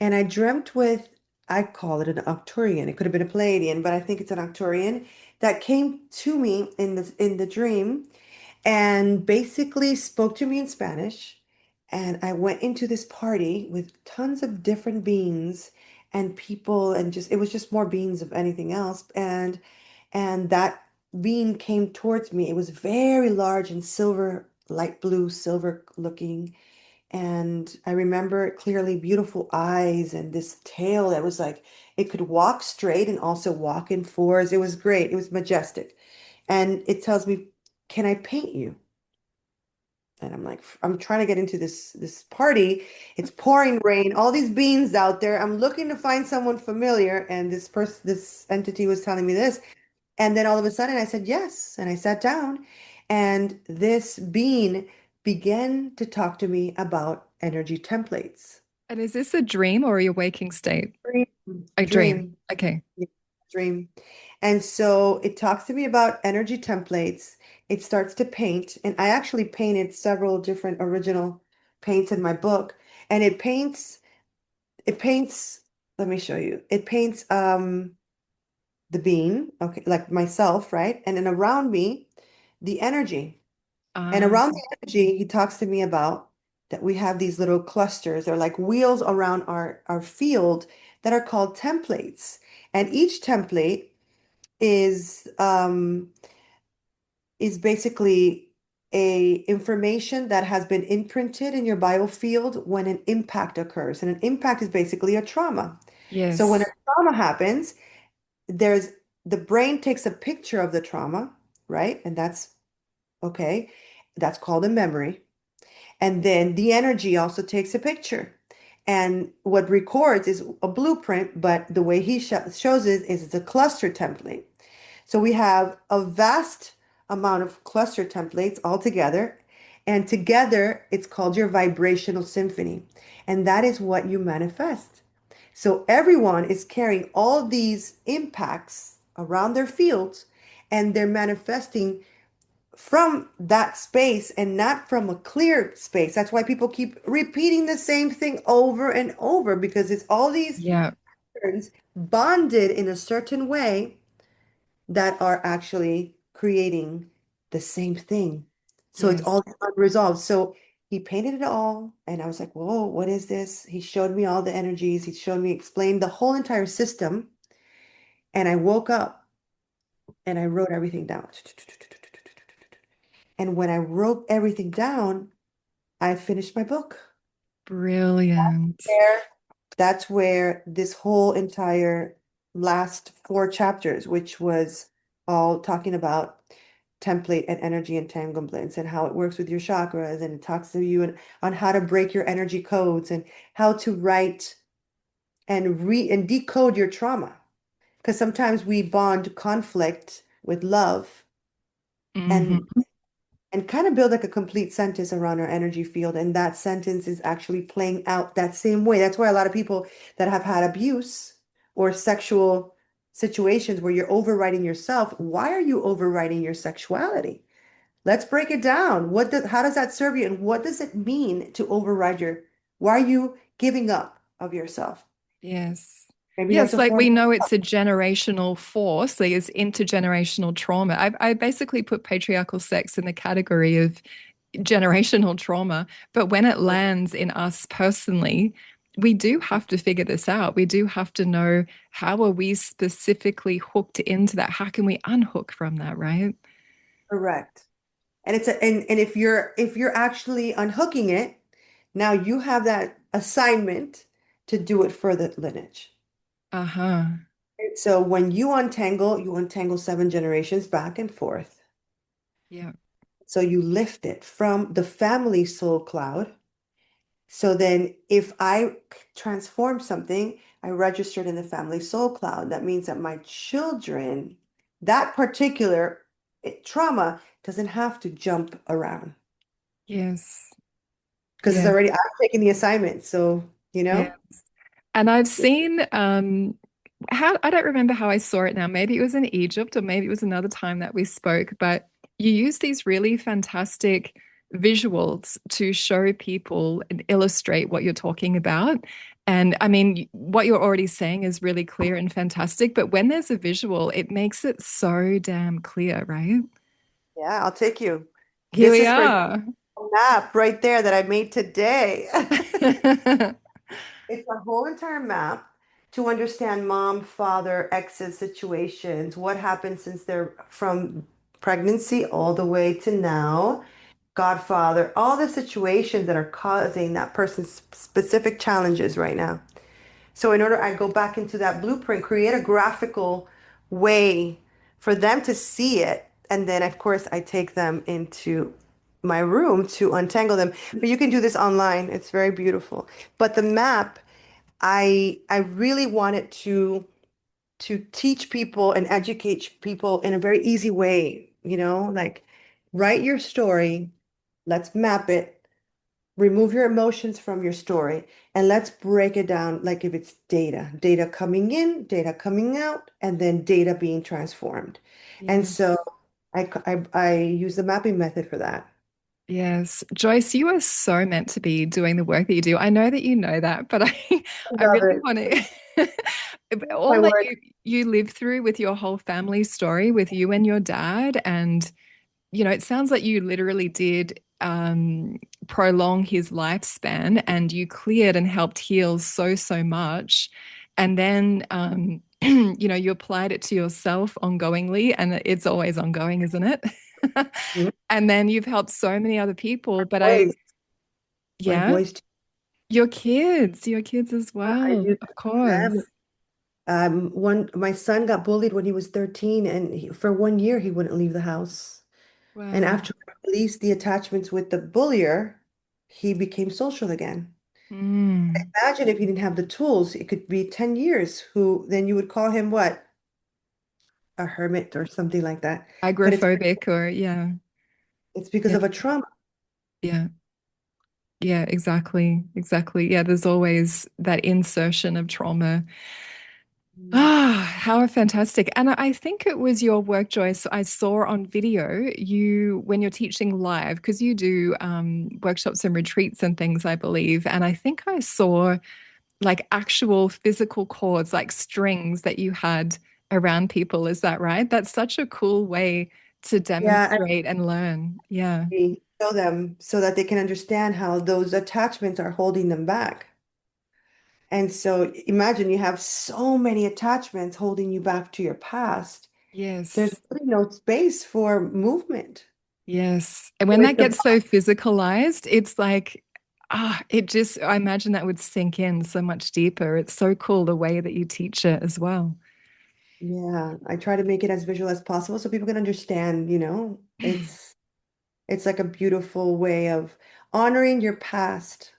S2: and I dreamt with I call it an Arcturian. It could have been a Pleiadian, but I think it's an Arcturian that came to me in the dream and basically spoke to me in Spanish. And I went into this party with tons of different beings and people, and just it was just more beings of anything else. And that being came towards me. It was very large and silver, light blue, silver looking. And I remember it clearly, beautiful eyes and this tail that was like it could walk straight and also walk in fours. It was great. It was majestic. And it tells me, "Can I paint you?" And I'm like, I'm trying to get into this party. It's pouring rain, all these beans out there. I'm looking to find someone familiar, and this entity was telling me this. And then all of a sudden I said yes, and I sat down, and this being began to talk to me about energy templates.
S1: And is this a dream or a waking state?
S2: Dream.
S1: A dream.
S2: Dream.
S1: Okay.
S2: Yeah, dream. And so it talks to me about energy templates. It starts to paint, and I actually painted several different original paints in my book. And it paints, let me show you. It paints the being, okay, like myself, right? And then around me, the energy. And
S1: Ah,
S2: around the energy, he talks to me about that we have these little clusters. They're like wheels around our field that are called templates. And each template is is basically a information that has been imprinted in your biofield when an impact occurs. And an impact is basically a trauma. So when a
S1: yes.
S2: trauma happens, there's the brain takes a picture of the trauma, right? And that's okay. That's called a memory. And then the energy also takes a picture. And what records is a blueprint, but the way he shows it is it's a cluster template. So we have a vast amount of cluster templates all together. And together, it's called your vibrational symphony. And that is what you manifest. So everyone is carrying all these impacts around their fields, and they're manifesting from that space and not from a clear space. That's why people keep repeating the same thing over and over because it's all these
S1: Yeah.
S2: patterns bonded in a certain way that are actually creating the same thing. So it's
S1: Yes.
S2: all unresolved. So he painted it all, and I was like, whoa, what is this? He showed me all the energies. He showed me, explained the whole entire system. And I woke up and I wrote everything down. And when I wrote everything down, I finished my book.
S1: Brilliant.
S2: There, that's where this whole entire last four chapters, which was all talking about template and energy entanglements and how it works with your chakras, and it talks to you and on how to break your energy codes and how to write and re and decode your trauma. Because sometimes we bond conflict with love and
S1: Hmm.
S2: and kind of build like a complete sentence around our energy field. And that sentence is actually playing out that same way. That's why a lot of people that have had abuse or sexual situations where you're overriding yourself, why are you overriding your sexuality? Let's break it down. How does that serve you? And what does it mean to override why are you giving up of yourself?
S1: Yes.
S2: Maybe that's
S1: Yes,
S2: a
S1: like
S2: form
S1: we know
S2: of
S1: it's a generational force. There's intergenerational trauma. I basically put patriarchal sex in the category of generational trauma. But when it lands in us personally, we do have to figure this out. We do have to know how are we specifically hooked into that? How can we unhook from that, right?
S2: correct. And and if you're actually unhooking it, now you have that assignment to do it for the lineage.
S1: Uh-huh.
S2: So when you untangle seven generations back and forth.
S1: Yeah.
S2: So you lift it from the family soul cloud So then if I transform something, I registered in the family soul cloud. That means that my children, that particular trauma doesn't have to jump around
S1: Yes.
S2: because it's
S1: Yes.
S2: already, I'm taking the assignment. So, you
S1: Yeah.
S2: know,
S1: And I've seen how I don't remember how I saw it now. Maybe it was in Egypt or maybe it was another time that we spoke, but you use these really fantastic visuals to show people and illustrate what you're talking about. And I mean, what you're already saying is really clear and fantastic, but when there's a visual, it makes it so damn clear, right?
S2: yeah, I'll take you.
S1: Here
S2: This
S1: we
S2: is for
S1: are.
S2: a map right there that I made today. It's a whole entire map to understand mom, father, exes situations, what happened since they're from pregnancy all the way to now, godfather, all the situations that are causing that person's specific challenges right now. So in order, I go back into that blueprint, create a graphical way for them to see it. And then, of course, I take them into my room to untangle them. But you can do this online. It's very beautiful. But the map, I really wanted to teach people and educate people in a very easy way, like write your story, let's map it, remove your emotions from your story, and let's break it down like if it's data coming in, data coming out, and then data being transformed. And so
S1: Yes.
S2: I use the mapping method for that.
S1: Yes. Joyce, you are so meant to be doing the work that you do. I know that you know that, but
S2: I
S1: I
S2: love
S1: really
S2: it.
S1: want to
S2: My
S1: all that
S2: work.
S1: you live through with your whole family story with you and your dad and it sounds like you literally did prolong his lifespan and you cleared and helped heal so much. And then you applied it to yourself ongoingly, and it's always ongoing, isn't it?
S2: Mhm.
S1: And then you've helped so many other people. But
S2: Boys, my
S1: yeah,
S2: boys, too.
S1: your kids as
S2: I
S1: well,
S2: use
S1: of
S2: it for them.
S1: course.
S2: My son got bullied when he was 13, and for 1 year he wouldn't leave the house. And
S1: Wow.
S2: after I released the attachments with the bullier, he became social again.
S1: Mm.
S2: Imagine if he didn't have the tools, it could be 10 years, who then you would call him what? A hermit or something like that. But
S1: Agoraphobic or yeah.
S2: it's because
S1: Yeah.
S2: of a trauma.
S1: Yeah. Yeah, exactly. Exactly. Yeah, there's always that insertion of trauma.
S2: Mm.
S1: Ah, how fantastic. And I think it was your work, Joyce, I saw on video when you're teaching live, because you do workshops and retreats and things, I believe. And I think I saw like actual physical cords, like strings that you had around people. Is that right? That's such a cool way to
S2: Yeah,
S1: demonstrate and learn. Yeah.
S2: and show them so that they can understand how those attachments are holding them back. And so imagine you have so many attachments holding you back to your past.
S1: Yes.
S2: There's really no space for movement.
S1: Yes. And
S2: So
S1: when
S2: it's
S1: that
S2: the
S1: gets so physicalized, it's like, I imagine that would sink in so much deeper. It's so cool the way that you teach it as well.
S2: Yeah, I try to make it as visual as possible so people can understand, it's like a beautiful way of honoring your past.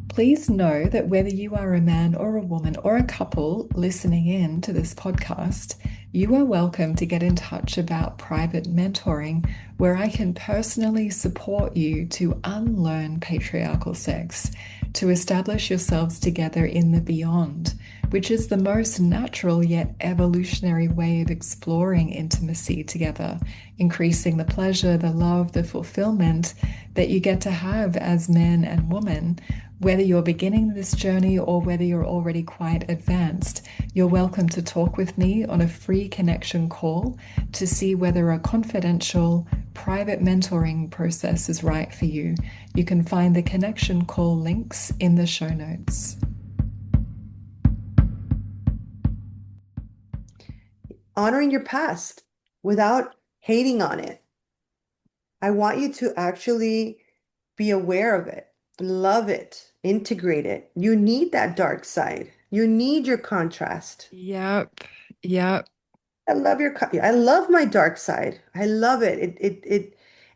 S1: Please know that whether you are a man or a woman or a couple listening in to this podcast, you are welcome to get in touch about private mentoring, where I can personally support you to unlearn patriarchal sex, to establish yourselves together in the beyond, which is the most natural yet evolutionary way of exploring intimacy together, increasing the pleasure, the love, the fulfillment that you get to have as man and woman. Whether you're beginning this journey or whether you're already quite advanced, you're welcome to talk with me on a free connection call to see whether a confidential, private mentoring process is right for you. You can find the connection call links in the show notes.
S2: Honoring your past without hating on it. I want you to actually be aware of it, love it, integrate it. You need that dark side. You need your contrast.
S1: Yep. Yep.
S2: I love my dark side. I love it. It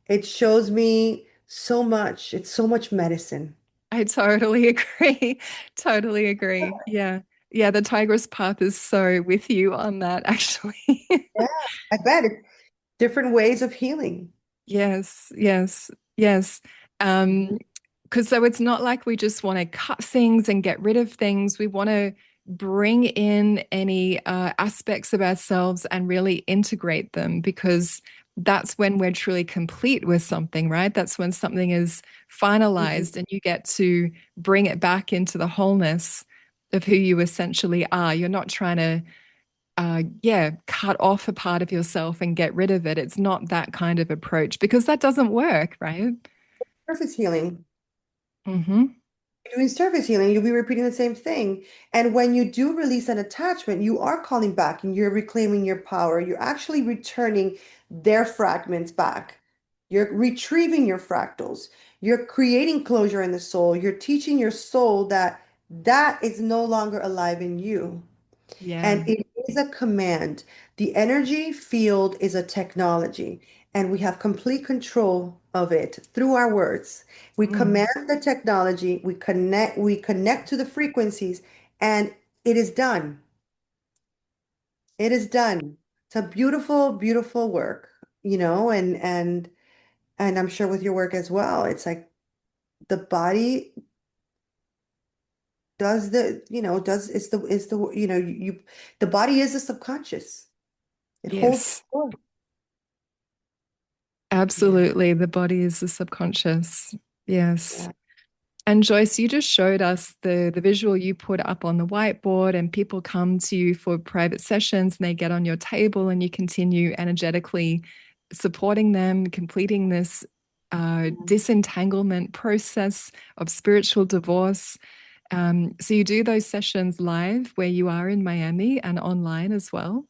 S2: It shows me so much. It's so much medicine.
S1: I totally agree. Totally agree. Yeah. Yeah, the Tigress path is so with you on that, actually.
S2: Yeah, I bet it's different ways of healing.
S1: Yes, yes, yes. Um, because so it's not like we just want to cut things and get rid of things. We want to bring in any aspects of ourselves and really integrate them because that's when we're truly complete with something, right? That's when something is
S2: Mhm.
S1: finalized and you get to bring it back into the wholeness of who you essentially are. You're not trying to yeah, cut off a part of yourself and get rid of it. It's not that kind of approach because that doesn't work, right?
S2: Surface healing.
S1: Hmm.
S2: Doing surface healing, you'll be repeating the same thing. And when you do release an attachment, you are calling back and you're reclaiming your power. You're actually returning their fragments back. You're retrieving your fractals. You're creating closure in the soul. You're teaching your soul that that is no longer alive in you.
S1: Yeah.
S2: And it is a command. The energy field is a technology, and we have complete control of it through our words. We
S1: Mm.
S2: command the technology, we connect to the frequencies, and it is done. It is done. It's a beautiful, beautiful work, and I'm sure with your work as well. It's like the body does does is the the body is the subconscious. It holds
S1: Yes,
S2: store. Yeah.
S1: absolutely. The body is the subconscious. Yes.
S2: Yeah.
S1: And Joyce, you just showed us the visual you put up on the whiteboard, and people come to you for private sessions and they get on your table and you continue energetically supporting them, completing this disentanglement process of spiritual divorce. So you do those sessions live where you are in Miami and online as well.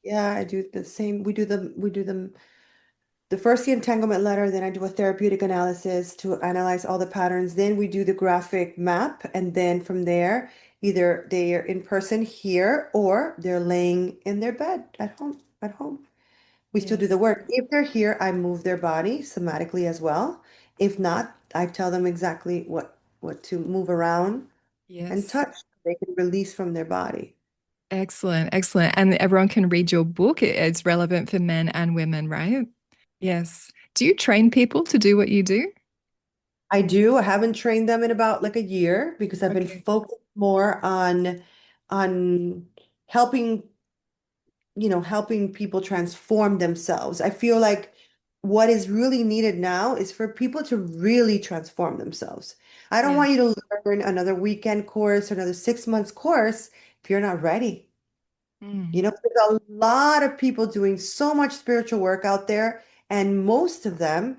S2: Yeah, I do the same. We do them the first the entanglement letter, then I do a therapeutic analysis to analyze all the patterns. Then we do the graphic map, and then from there, either they are in person here or they're laying in their bed at home. At home. We still do the
S1: Yes.
S2: work. If they're here, I move their body somatically as well. If not, I tell them exactly what to move around and
S1: Yes.
S2: touch. They can release from their body.
S1: Excellent. Excellent. And everyone can read your book. It's relevant for men and women, right? Yes. Do you train people to do what you do?
S2: I do. I haven't trained them in about like a year because I've been
S1: Okay.
S2: focused more on helping, helping people transform themselves. I feel like what is really needed now is for people to really transform themselves. I don't
S1: Yeah.
S2: want you to learn another weekend course or another 6 months course if you're not ready.
S1: Mm.
S2: There's a lot of people doing so much spiritual work out there, and most of them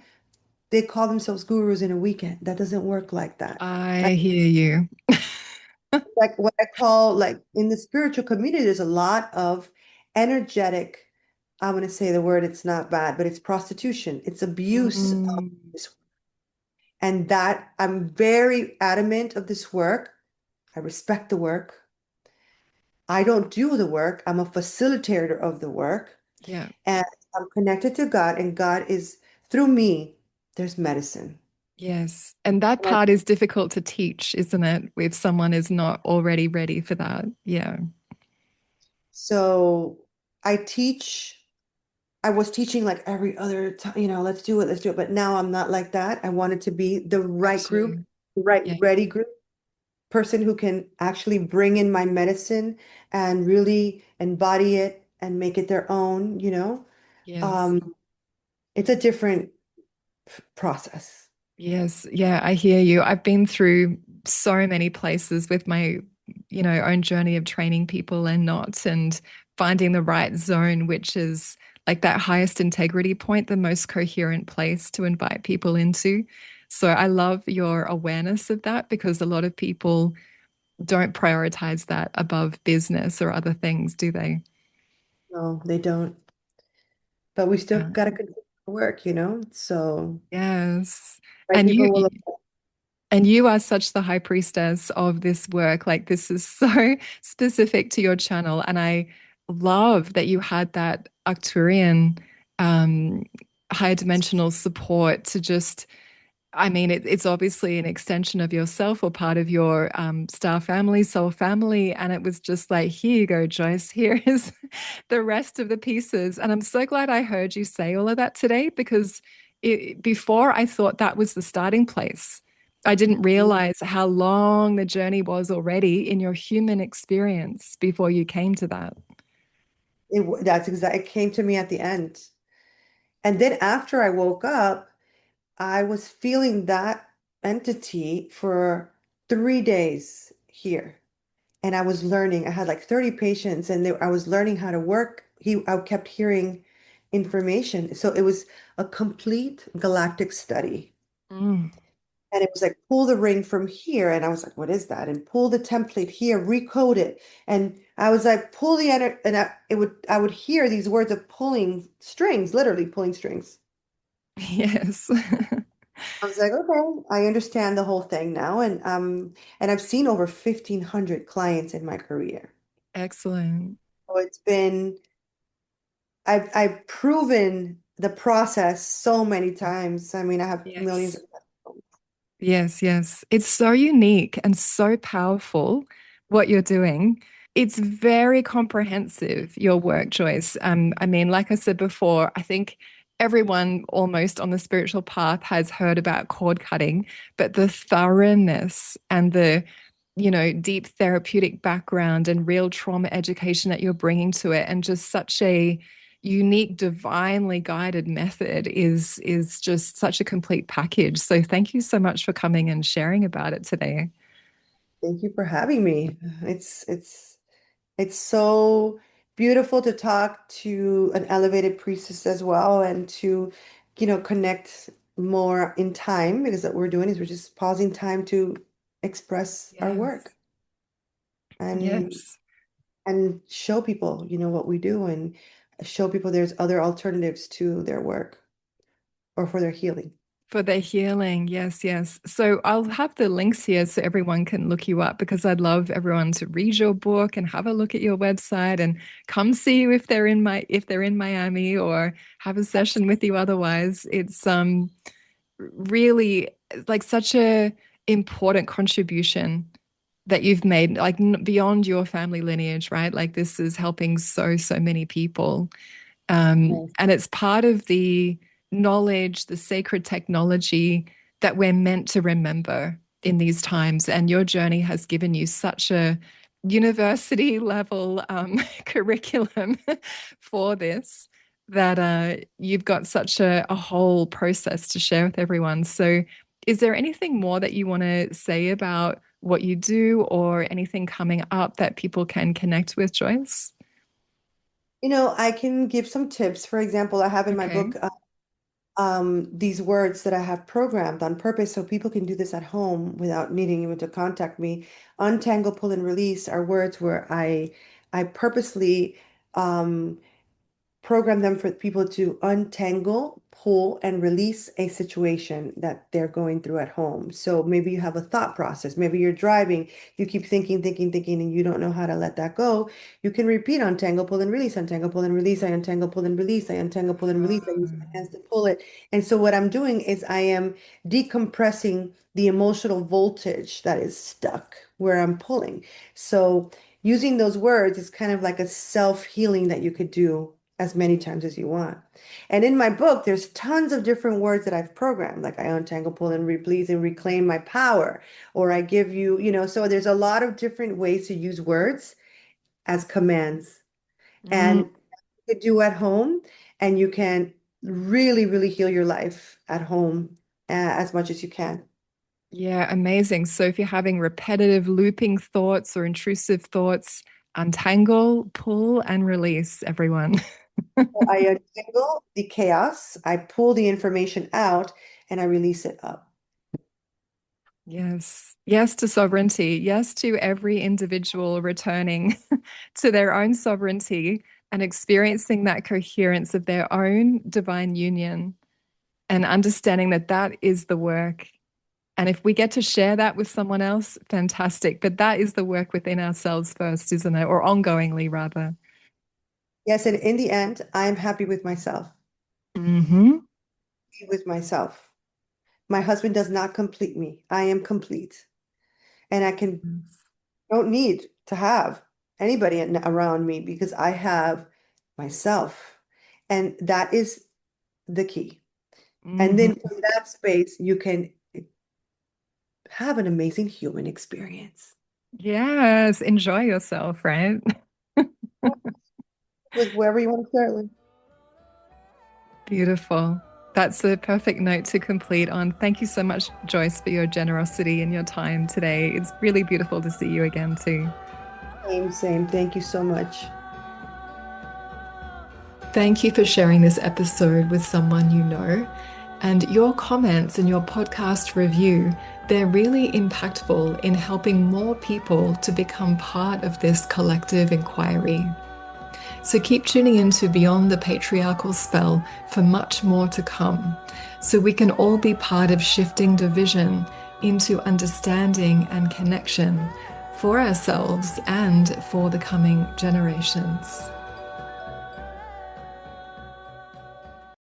S2: they call themselves gurus in a weekend. That doesn't work like that.
S1: I hear you.
S2: Like what I call like in the spiritual community, there's a lot of energetic, I'm going to say the word, it's not bad, but it's prostitution. It's abuse of
S1: Mm.
S2: this. And that I'm very adamant of this work. I respect the work. I don't do the work. I'm a facilitator of the work.
S1: Yeah.
S2: And I'm connected to God, and God is through me, there's medicine.
S1: Yes. And that
S2: And I,
S1: part is difficult to teach, isn't it? If someone is not already ready for that. Yeah.
S2: so I teach. I was teaching like every other time, let's do it, let's do it. But now I'm not like that. I want it to be the right
S1: Got
S2: group,
S1: you.
S2: the right
S1: Yeah.
S2: ready group, person who can actually bring in my medicine and really embody it and make it their own.
S1: Yes.
S2: Um, it's a different process.
S1: Yes, yeah, I hear you. I've been through so many places with my, own journey of training people and not, and finding the right zone, which is like that highest integrity point, the most coherent place to invite people into. So I love your awareness of that because a lot of people don't prioritize that above business or other things, do they?
S2: No, they don't. But we still
S1: Yeah.
S2: got to continue to work. So
S1: Yes.
S2: right
S1: And
S2: people will.
S1: you are such the high priestess of this work. Like this is so specific to your channel. And I love that you had that Arcturian higher dimensional support to just, I mean, it's obviously an extension of yourself or part of your star family, soul family. And it was just like, here you go, Joyce, here is the rest of the pieces. And I'm so glad I heard you say all of that today because before I thought that was the starting place. I didn't realize how long the journey was already in your human experience before you came to that.
S2: That's exactly, it came to me at the end. And then after I woke up, I was feeling that entity for 3 days here. And I was learning. I had like 30 patients and I was learning how to work. I kept hearing information. So it was a complete galactic study.
S1: Mm.
S2: And it was like, pull the ring from here. And I was like, what is that? And pull the template here, recode it. And I was like, pull the energy. And I would hear these words of pulling strings, literally pulling strings.
S1: Yes.
S2: I was like, okay, I understand the whole thing now. And I've seen over 1,500 clients in my career.
S1: Excellent.
S2: So I've proven the process so many times. I mean, I have millions
S1: Yes.
S2: of
S1: Yes, yes. It's so unique and so powerful what you're doing. It's very comprehensive, your work, Joyce. I mean, like I said before, I think everyone almost on the spiritual path has heard about cord cutting, but the thoroughness and the, deep therapeutic background and real trauma education that you're bringing to it, and just such a unique, divinely guided method is just such a complete package. So thank you so much for coming and sharing about it today.
S2: Thank you for having me. It's so beautiful to talk to an elevated priestess as well and to, connect more in time because what we're doing is we're just pausing time to express our work
S1: Yes.
S2: and
S1: Yes.
S2: and show people, what we do and show people there's other alternatives to their work or for their healing.
S1: For their healing. Yes, yes. So I'll have the links here so everyone can look you up because I'd love everyone to read your book and have a look at your website and come see you if they're in Miami or have a session with you otherwise. It's really like such a important contribution that you've made like beyond your family lineage, right? Like this is helping so many people.
S2: Yes.
S1: And it's part of the knowledge, the sacred technology that we're meant to remember in these times. And your journey has given you such a university level curriculum for this that you've got such a whole process to share with everyone. So, is there anything more that you want to say about what you do or anything coming up that people can connect with, Joyce?
S2: I can give some tips. For example, I have in my
S1: Okay.
S2: book these words that I have programmed on purpose so people can do this at home without needing even to contact me. Untangle, pull, and release are words where I purposely um, program them for people to untangle, pull, and release a situation that they're going through at home. So maybe you have a thought process. Maybe you're driving, you keep thinking, thinking, thinking, and you don't know how to let that go. You can repeat untangle, pull, and release, untangle, pull, and release. I untangle, pull, and release. I untangle, pull, and release. I use my hands to pull it. And so what I'm doing is I am decompressing the emotional voltage that is stuck where I'm pulling. So using those words is kind of like a self-healing that you could do as many times as you want. And in my book, there's tons of different words that I've programmed, like I untangle, pull, and release and reclaim my power, or I give you, so there's a lot of different ways to use words as commands.
S1: Mm.
S2: And you can do at home, and you can really, really heal your life at home as much as you can.
S1: Yeah, amazing. So if you're having repetitive looping thoughts or intrusive thoughts, untangle, pull, and release, everyone.
S2: I untangle the chaos, I pull the information out, and I release it up.
S1: Yes. Yes to sovereignty. Yes to every individual returning to their own sovereignty and experiencing that coherence of their own divine union and understanding that that is the work. And if we get to share that with someone else, fantastic. But that is the work within ourselves first, isn't it? Or ongoingly, rather.
S2: Yes, and in the end, I'm happy with myself.
S1: Hmm.
S2: be with myself. My husband does not complete me. I am complete. And don't need to have anybody around me because I have myself. And that is the key. And then
S1: Mhm.
S2: from that space, you can have an amazing human experience.
S1: Yes, enjoy yourself, right?
S2: With whoever you want to start with.
S1: Beautiful. That's the perfect note to complete on. Thank you so much, Joyce, for your generosity and your time today. It's really beautiful to see you again, too.
S2: Same, same. Thank you so much.
S1: Thank you for sharing this episode with someone you know. And your comments and your podcast review, they're really impactful in helping more people to become part of this collective inquiry. So keep tuning into Beyond the Patriarchal Spell for much more to come, so we can all be part of shifting division into understanding and connection for ourselves and for the coming generations.